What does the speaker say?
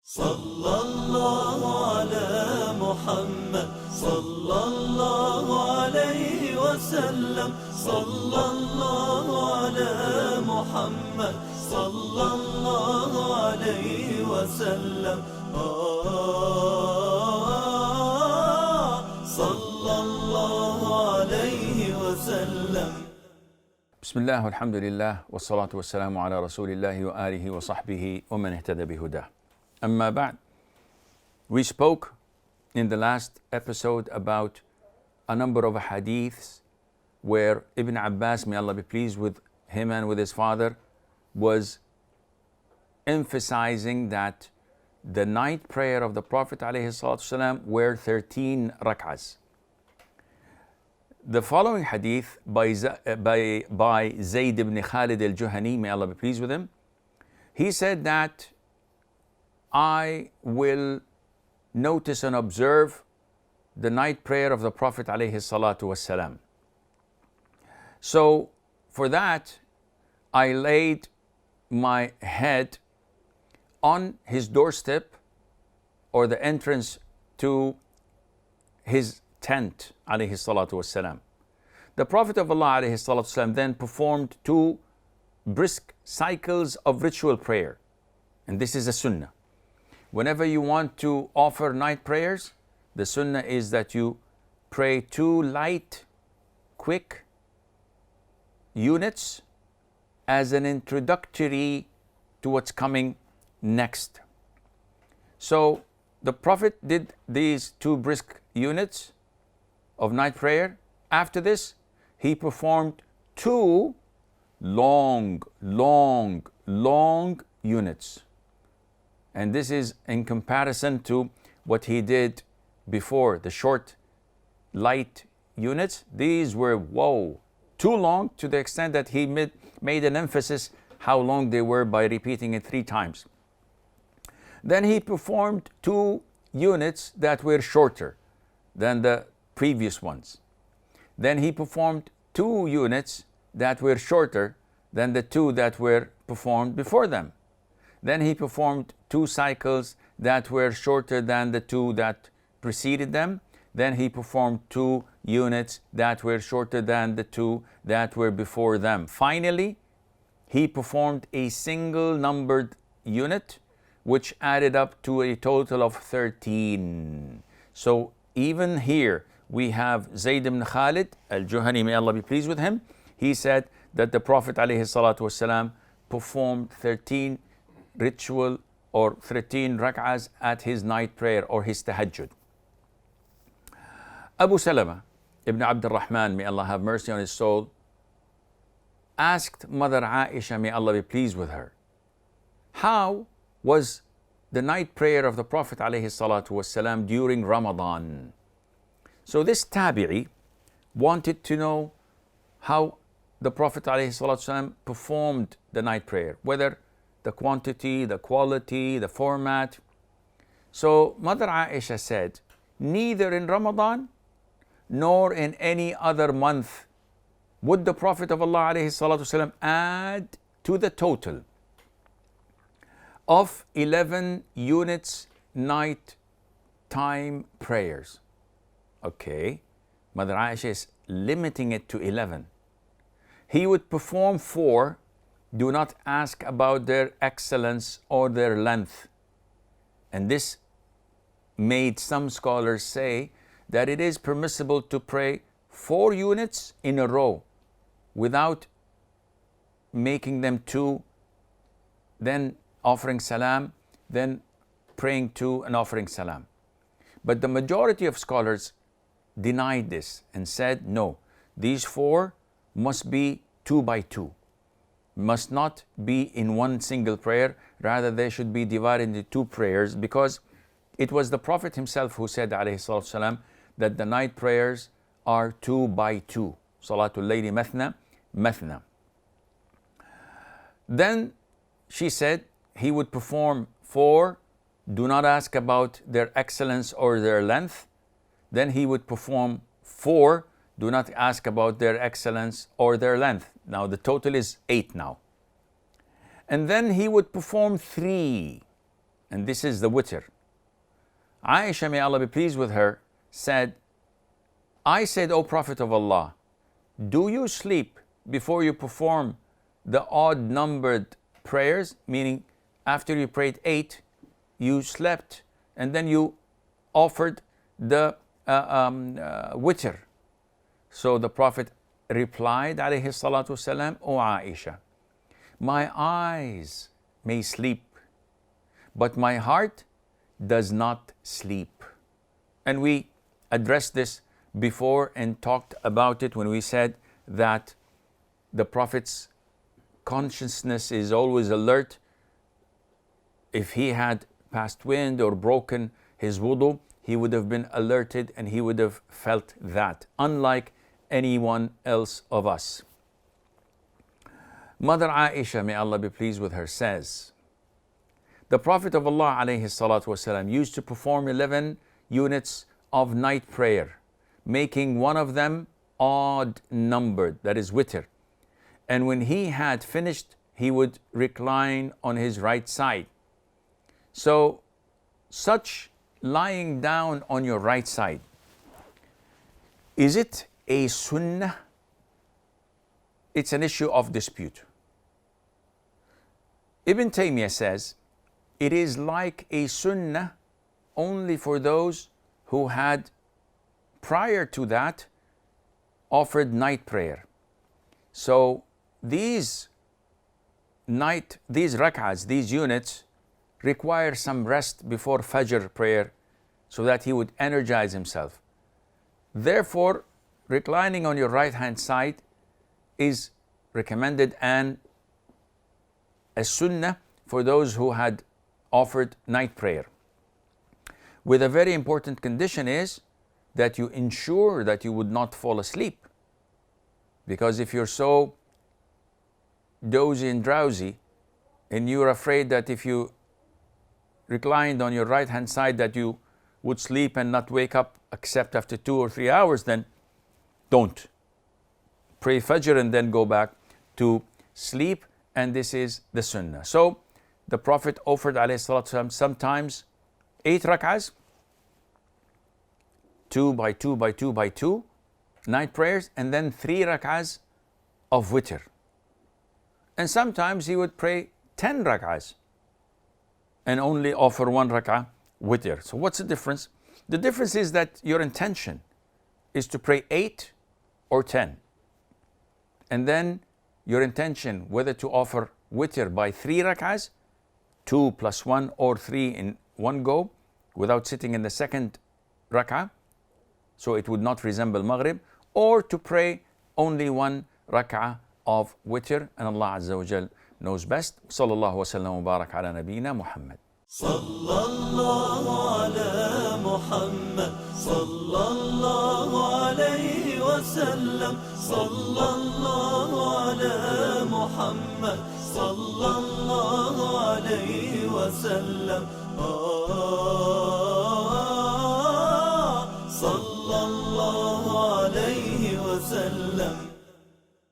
صلى الله على محمد صلى الله عليه وسلم صلى الله على محمد صلى الله عليه وسلم صلى الله عليه وسلم. بسم الله والحمد لله والصلاة والسلام على رسول الله وآله وصحبه ومن اهتدى بهداه. Amma ba'd. We spoke in the last episode about a number of hadiths where Ibn Abbas, may Allah be pleased with him and with his father, was emphasizing that the night prayer of the Prophet ﷺ were 13 rak'ahs. The following hadith by Zayd ibn Khalid al-Juhani, may Allah be pleased with him, he said that I will notice and observe the night prayer of the Prophet ﷺ. So for that, I laid my head on his doorstep or the entrance to his tent ﷺ. The Prophet of Allah ﷺ then performed 2 brisk cycles of ritual prayer. And this is a sunnah. Whenever you want to offer night prayers, the sunnah is that you pray 2 light, quick units as an introductory to what's coming next. So the Prophet did these 2 brisk units of night prayer. After this, he performed 2 long units. And this is in comparison to what he did before, the short, light units. These were, too long, to the extent that he made an emphasis how long they were by repeating it 3 times. Then he performed 2 units that were shorter than the previous ones. Then he performed 2 units that were shorter than the 2 that were performed before them. Then he performed 2 cycles that were shorter than the 2 that preceded them. Then he performed 2 units that were shorter than the 2 that were before them. Finally, he performed a single numbered unit, which added up to a total of 13. So even here, we have Zayd ibn Khalid al-Juhani, may Allah be pleased with him. He said that the Prophet ﷺ performed 13 ritual or 13 rak'ahs at his night prayer or his tahajjud. Abu Salama ibn Abd al-Rahman, may Allah have mercy on his soul, asked Mother Aisha, may Allah be pleased with her, how was the night prayer of the Prophet ﷺ during Ramadan? So this tabi'i wanted to know how the Prophet ﷺ performed the night prayer, whether the quantity, the quality, the format. So Mother Aisha said, neither in Ramadan nor in any other month would the Prophet of Allah ﷺ add to the total of 11 units night time prayers. Okay, Mother Aisha is limiting it to 11. He would perform 4. Do not ask about their excellence or their length. And this made some scholars say that it is permissible to pray 4 units in a row without making them 2, then offering salam, then praying 2 and offering salam. But the majority of scholars denied this and said, no, these 4 must be 2 by 2. Must not be in one single prayer, rather they should be divided into 2 prayers, because it was the Prophet himself who said ﷺ that the night prayers are 2 by 2. Salatul Layli mathna, mathna. Then she said he would perform 4, do not ask about their excellence or their length. Then he would perform 4, do not ask about their excellence or their length. Now the total is 8 now. And then he would perform 3 and this is the witr. Aisha, may Allah be pleased with her, said, I said, O Prophet of Allah, do you sleep before you perform the odd numbered prayers? Meaning, after you prayed 8, you slept and then you offered the witr. So the Prophet replied, alayhi salatu wasalam, O Aisha, my eyes may sleep, but my heart does not sleep. And we addressed this before and talked about it when we said that the Prophet's consciousness is always alert. If he had passed wind or broken his wudu, he would have been alerted and he would have felt that, unlike anyone else of us. Mother Aisha, may Allah be pleased with her, says, the Prophet of Allah alayhi salatu wasalam used to perform 11 units of night prayer, making one of them odd numbered, that is witr. And when he had finished, he would recline on his right side. So, such lying down on your right side, is it a sunnah? It's an issue of dispute. Ibn Taymiyyah says, it is like a sunnah only for those who had, prior to that, offered night prayer. So these rak'ahs, these units, require some rest before Fajr prayer so that he would energize himself. Therefore, reclining on your right hand side is recommended and a sunnah for those who had offered night prayer. With a very important condition is that you ensure that you would not fall asleep. Because if you're so dozy and drowsy and you're afraid that if you reclined on your right hand side that you would sleep and not wake up except after 2 or 3 hours, then don't. Pray Fajr and then go back to sleep, and this is the sunnah. So the Prophet offered alayhi salatu wasalam sometimes 8 rak'ahs, 2 by 2 by 2 by 2 night prayers, and then 3 rak'ahs of witr. And sometimes he would pray 10 rak'ahs and only offer 1 rak'ah witr. So what's the difference? The difference is that your intention is to pray 8 or 10. And then your intention whether to offer witr by 3 rak'ahs, 2 plus 1 or 3 in one go, without sitting in the second rak'ah, so it would not resemble Maghrib, or to pray only 1 rak'ah of witr, and Allah Azza wa Jal knows best. Sallallahu wa sallam wa barak ala nabiyyina Muhammad. Sallallahu ala Muhammad, sallallahu alayhi wa sallam, sallallahu ala Muhammad, sallallahu alayhi wa sallam.